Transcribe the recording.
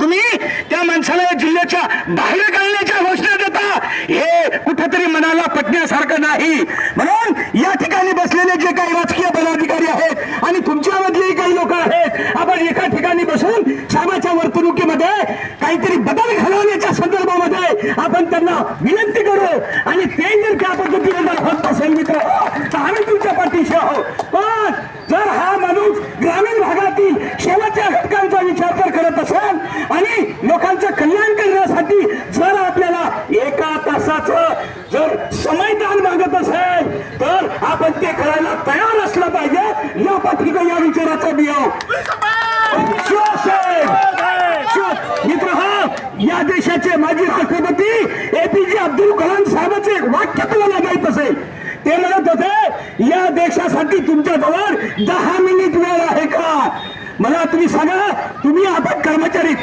तुम्ही त्या माणसाला या जिल्ह्याच्या बाहेर काढण्याच्या घोषणा देता, हे कुठेतरी मनाला पटण्यासारखं नाही. म्हणून या ठिकाणी बसलेले जे काही राजकीय पदाधिकारी आहेत आणि तुमच्यामधलेही काही लोक आहेत, आपण एका ठिकाणी बसून सामाच्या वर्तणुकीमध्ये काहीतरी बदल घडवण्याच्या संदर्भामध्ये आपण त्यांना विनंती करू. आणि ते जर त्या पद्धतीने जर होत असेल मित्र, तर आम्ही तुमच्या पाठीशी आहोत. पण जर हा माणूस ग्रामीण भागातील शेवटच्या घटकांचा विचार जर करत असेल आणि लोकांचं कल्याण करण्यासाठी जर आपल्याला एका तासाचं जर समयदान मागत असेल, तर आपण ते करायला तयार असलं पाहिजे. या पाठीका या विचाराचा बियाव मित्र, हा या देशाचे माजी राष्ट्रपती APJ अब्दुल कलाम साहेबांचे एक वाक्य तुम्हाला माहित असेल. ते म्हणत होते, या देशासाठी तुमच्याजवळ 10 मिनिट वेळ आहे का? मला तुम्ही सांगा, तुम्ही आपण कर्मचारी